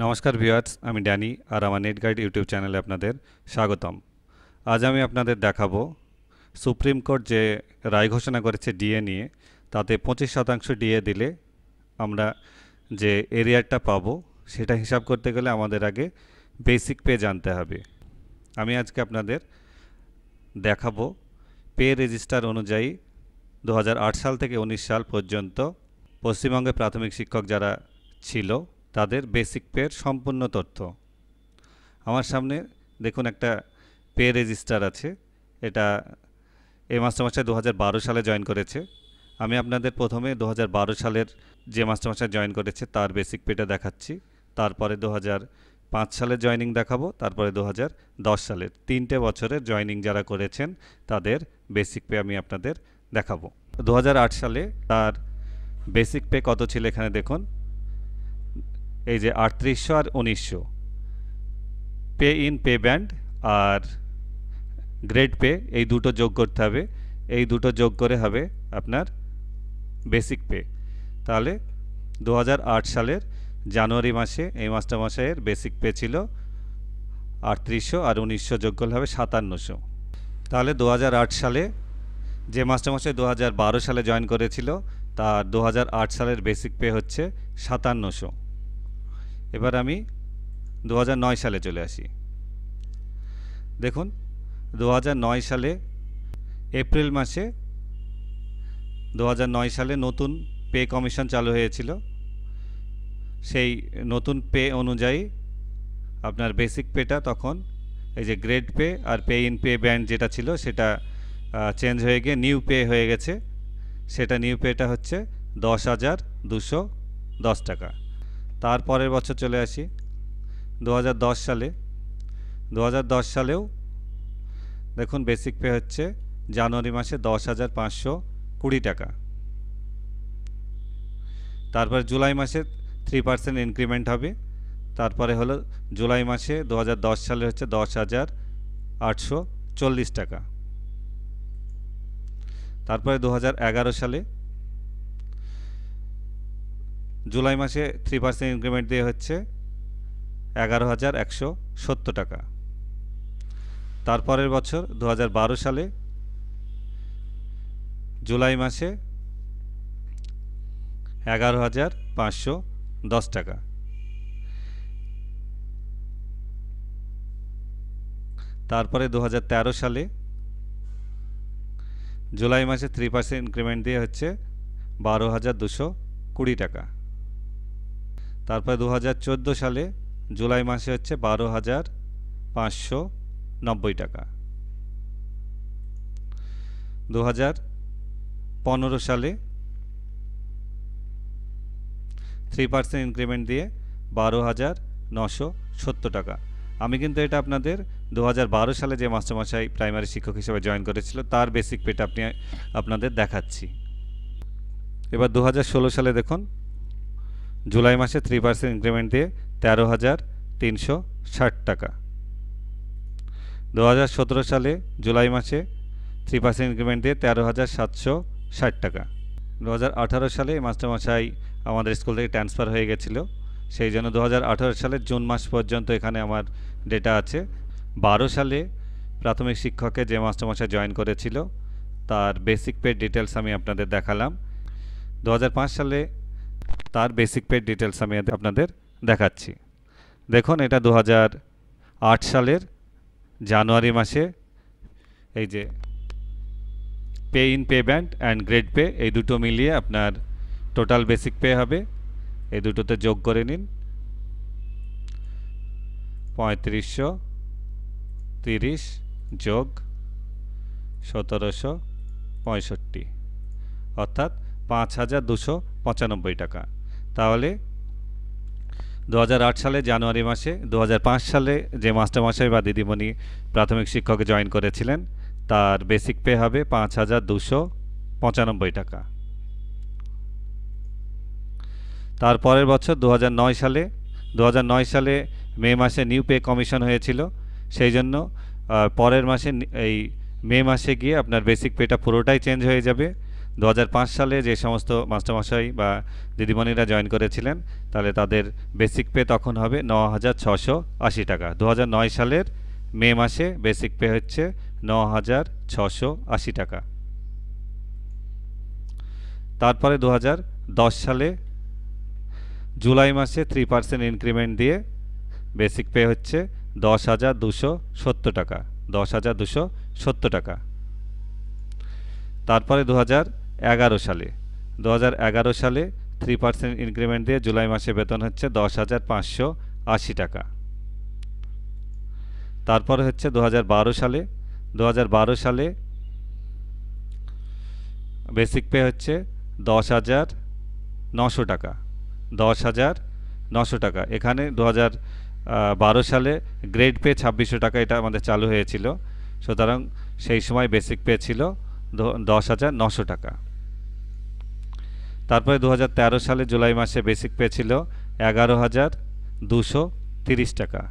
নমস্কার ভিউয়ার্স, আমি ড্যানি আর আমার নেট গাইড ইউটিউব চ্যানেলে আপনাদের স্বাগতম। আজ আমি আপনাদের দেখাবো সুপ্রিম কোর্ট যে রায় ঘোষণা করেছে ডিএ নিয়ে, তাতে 25% ডিএ দিলে আমরা যে এরিয়ারটা পাবো সেটা হিসাব করতে গেলে আমাদের আগে বেসিক পে জানতে হবে। আমি আজকে আপনাদের দেখাবো পে রেজিস্টার অনুযায়ী 2008 সাল থেকে 19 সাল পর্যন্ত পশ্চিমবঙ্গে প্রাথমিক শিক্ষক যারা ছিল তাদের বেসিক পের সম্পূর্ণ তথ্য। আমার সামনে দেখুন একটা পে রেজিস্টার আছে। এটা এই মাস্টারমশাই 2012 সালে জয়েন করেছে। আমি আপনাদের প্রথমে 2012 সালের যে মাস্টারমশাই জয়েন করেছে তার বেসিক পেটা দেখাচ্ছি, তারপরে 2005 সালের জয়েনিং দেখাবো, তারপরে 2010 সালের 3টে বছরের জয়েনিং যারা করেছেন তাদের বেসিক পে আমি আপনাদের দেখাবো। 2008 সালে তার বেসিক পে কত ছিল এখানে দেখুন, এই যে 3800 আর 1900 পে ইন পে ব্যান্ড আর গ্রেড পে, এই দুটো যোগ করতে হবে। এই দুটো যোগ করে হবে আপনার বেসিক পে। তাহলে 2008 সালের জানুয়ারি মাসে এই মাস্টারমশাইয়ের বেসিক পে ছিল 3800 আর 1900 যোগ করলে হবে 5700। তাহলে 2008 সালে যে মাস্টারমশাই 2012 সালে জয়েন করেছিল তার 2008 সালের বেসিক পে হচ্ছে 5700। এবার আমি 2009 সালে চলে আসি। দেখুন 2009 সালে এপ্রিল মাসে 2009 সালে নতুন পে কমিশন চালু হয়েছিল। সেই নতুন পে অনুযায়ী আপনার বেসিক পেটা তখন এই যে গ্রেড পে আর পে ইন পে ব্যান্ড যেটা ছিল সেটা চেঞ্জ হয়ে গিয়ে নিউ পে হয়ে গেছে। সেটা নিউ পেটা হচ্ছে 10,210 টাকা। তারপরের বছর চলে আসি 2010 সালে। 2010 সালেও দেখুন বেসিক পে হচ্ছে জানুয়ারি মাসে 10,520 টাকা। তারপর জুলাই মাসে 3% ইনক্রিমেন্ট হবে। তারপরে হলো জুলাই মাসে 2010 সালে হচ্ছে 10,840 টাকা। তারপরে 2011 সালে জুলাই মাসে 3% ইনক্রিমেন্ট দিয়ে হচ্ছে 11,170 টাকা। তারপরের বছর 2012 সালে জুলাই মাসে 11,510 টাকা। তারপরে 2013 সালে জুলাই মাসে 3% ইনক্রিমেন্ট দিয়ে হচ্ছে 12,220 টাকা। তারপরে 2014 সালে জুলাই মাসে হচ্ছে 12,590 টাকা। 2015 সালে 3% ইনক্রিমেন্ট দিয়ে 12,970 টাকা। আমি কিন্তু এটা আপনাদের 2012 সালে যে মাস্টারমশাই প্রাইমারি শিক্ষক হিসেবে জয়েন করেছিল তার বেসিক পেটা আপনাদের দেখাচ্ছি। এবার 2016 সালে দেখুন জুলাই মাসে 3% ইনক্রিমেন্ট দিয়ে 13,360 টাকা। 2017 সালে জুলাই মাসে 3% ইনক্রিমেন্ট দিয়ে 13,760 টাকা। 2018 সালে মাস্টারমশাই আমাদের স্কুল থেকে ট্রান্সফার হয়ে গেছিলো, সেই জন্য 2018 সালের জুন মাস পর্যন্ত এখানে আমার ডেটা আছে। 12 সালে প্রাথমিক শিক্ষকে যে মাস্টারমশাই জয়েন করেছিল তার বেসিক পে ডিটেলস আমি আপনাদের দেখালাম। 2005 সালে তার বেসিক পে ডিটেলস আমি আপনাদের দেখাচ্ছি। দেখুন এটা 2008 সালের জানুয়ারি মাসে এই যে pay in pay band and grade pay এই দুটো মিলিয়ে আপনার টোটাল বেসিক পে হবে। এই দুটোতে যোগ করে নিন 3530 যোগ 1765 অর্থাৎ 5,295 টাকা। তাহলে 2008 সালে জানুয়ারি মাসে 2005 সালে যে মাস্টারমশাই বা দিদিমণি প্রাথমিক শিক্ষকে জয়েন করেছিলেন তার বেসিক পে হবে 5,295 টাকা। তারপরের বছর 2009 সালে মে মাসে নিউ পে কমিশন হয়েছিল, সেই জন্য পরের মাসে এই মে মাসে গিয়ে আপনার বেসিক পেটা পুরোটাই চেঞ্জ হয়ে যাবে। 2005 সালে যে সমস্ত মাস্টারমশাই বা দিদিমণিরা জয়েন করেছিলেন তাহলে তাদের বেসিক পে তখন হবে 9,680 টাকা। 2009 সালের মে মাসে বেসিক পে হচ্ছে 9,680 টাকা। তারপরে 2010 সালে জুলাই মাসে 3% ইনক্রিমেন্ট দিয়ে বেসিক পে হচ্ছে 10,270 টাকা। 10,270 টাকা। তারপরে 2011 সালে 3% ইনক্রিমেন্ট দিয়ে জুলাই মাসে বেতন হচ্ছে 10,580 টাকা। তারপরে হচ্ছে 2012 সালে বেসিক পে হচ্ছে 10,900 টাকা। 10,900 টাকা। এখানে 2012 সালে গ্রেড পে 2600 টাকা এটা আমাদের চালু হয়েছিল, সুতরাং সেই সময় বেসিক পে ছিল 10,900 টাকা। তারপরে 2013 সালে জুলাই মাসে বেসিক পে ছিল 11,230 টাকা।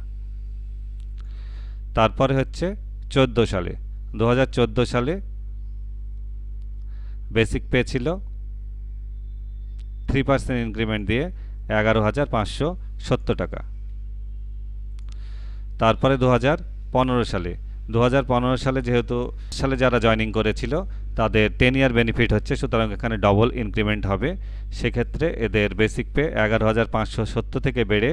তারপরে হচ্ছে 2014 সালে বেসিক পে ছিল 3% ইনক্রিমেন্ট দিয়ে 11,570 টাকা। তারপরে 2015 সালে যেহেতু যারা জয়েনিং করেছিল তাদের 10 ইয়ার বেনিফিট হচ্ছে, সুতরাং এখানে ডবল ইনক্রিমেন্ট হবে। সেক্ষেত্রে এদের বেসিক পে 11,570 থেকে বেড়ে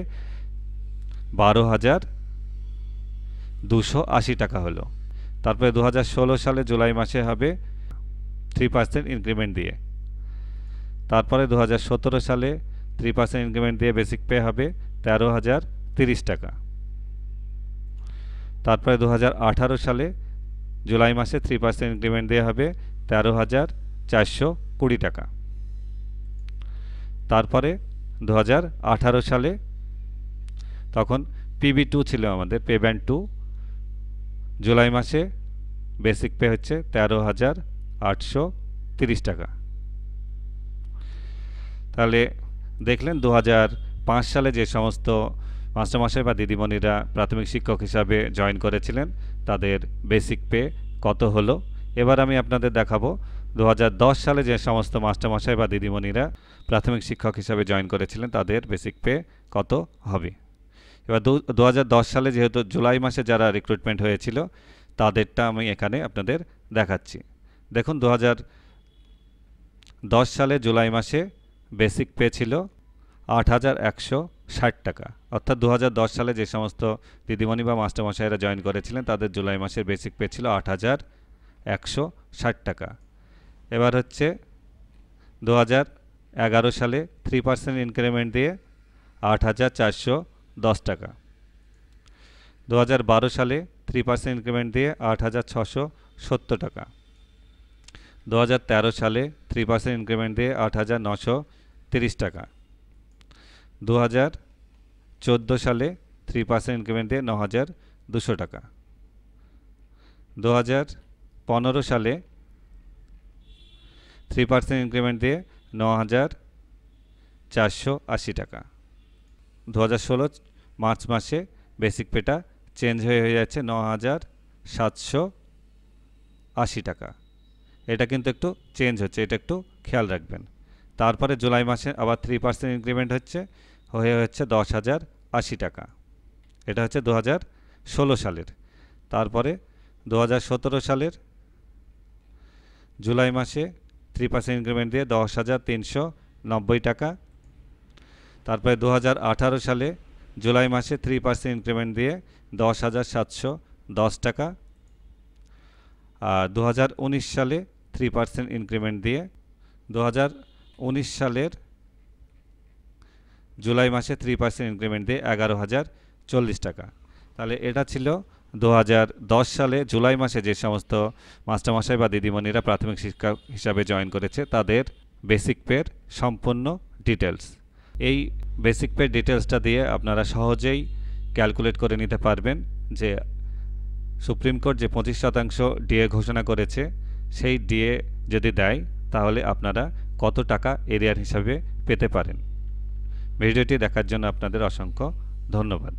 12,280 টাকা হলো। তারপরে 2016 সালে জুলাই মাসে হবে 3% ইনক্রিমেন্ট দিয়ে। তারপরে 2017 সালে 3% ইনক্রিমেন্ট দিয়ে বেসিক পে হবে 13,030 টাকা। তারপরে 2018 সালে জুলাই মাসে 3% ইনক্রিমেন্ট দিয়ে হবে 13,420 টাকা। তারপরে 2018 সালে তখন PB2 ছিল আমাদের, পে ব্যান্ড 2, জুলাই মাসে বেসিক পে হচ্ছে 13,830 টাকা। তাহলে দেখলেন 2005 সালে যে সমস্ত মাস্টারমশাই বা দিদিমণিরা প্রাথমিক শিক্ষক হিসাবে জয়েন করেছিলেন তাদের বেসিক পে কত হলো। এবার আমি আপনাদের দেখাবো 2010 সালে যে সমস্ত মাস্টারমশাই বা দিদিমণিরা প্রাথমিক শিক্ষক হিসাবে জয়েন করেছিলেন তাদের বেসিক পে কত হবে। এবার 2010 সালে যেহেতু জুলাই মাসে যারা রিক্রুটমেন্ট হয়েছিল তাদেরটা আমি এখানে আপনাদের দেখাচ্ছি। দেখুন 2010 সালে জুলাই মাসে বেসিক পে ছিল 8,160 টাকা। অর্থাৎ 2010 সালে যে সমস্ত দিদিমণি বা মাস্টারমশাইরা জয়েন করেছিলেন তাদের জুলাই মাসের বেসিক পে ছিল 8,160 টাকা। এবার হচ্ছে 2011 সালে 3% ইনক্রিমেন্ট দিয়ে 8,410 টাকা। 2012 সালে 3% ইনক্রিমেন্ট দিয়ে 8,670 টাকা। 2013 সালে 3% ইনক্রিমেন্ট দিয়ে 8,930 টাকা। 2014 সালে 3% ইনক্রিমেন্ট দিয়ে 9,200 টাকা। 2015 সালে 3% ইনক্রিমেন্ট দিয়ে 9,480 টাকা। 2016 মার্চ মাসে বেসিক পেটা চেঞ্জ হয়ে যাচ্ছে 9,780 টাকা। এটা কিন্তু একটু চেঞ্জ হচ্ছে, এটা একটু খেয়াল রাখবেন। তারপরে জুলাই মাসে আবার 3% ইনক্রিমেন্ট হচ্ছে 10,080 টাকা। এটা হচ্ছে 2016 সালের। তারপরে 2017 সালের জুলাই মাসে 3% ইনক্রিমেন্ট দিয়ে 10,390 টাকা। তারপরে 2018 সালে জুলাই মাসে 3% ইনক্রিমেন্ট দিয়ে 10,710 টাকা। আর 2019 সালে 3% ইনক্রিমেন্ট দিয়ে 2019 সালের জুলাই মাসে 3% ইনক্রিমেন্ট দিয়ে 11,040 টাকা। তাহলে এটা ছিল 2010 সালে জুলাই মাসে যে সমস্ত মাস্টারমশাই বা দিদিমণিরা প্রাথমিক শিক্ষক হিসাবে জয়েন করেছে তাদের বেসিক পের সম্পূর্ণ ডিটেলস। এই বেসিক পের ডিটেলসটা দিয়ে আপনারা সহজেই ক্যালকুলেট করে নিতে পারবেন যে সুপ্রিম কোর্ট যে 25% ডিএ ঘোষণা করেছে সেই ডিএ যদি দেয় তাহলে আপনারা কত টাকা এরিয়ার হিসাবে পেতে পারেন। ভিডিওটি দেখার জন্য আপনাদের অসংখ্য ধন্যবাদ।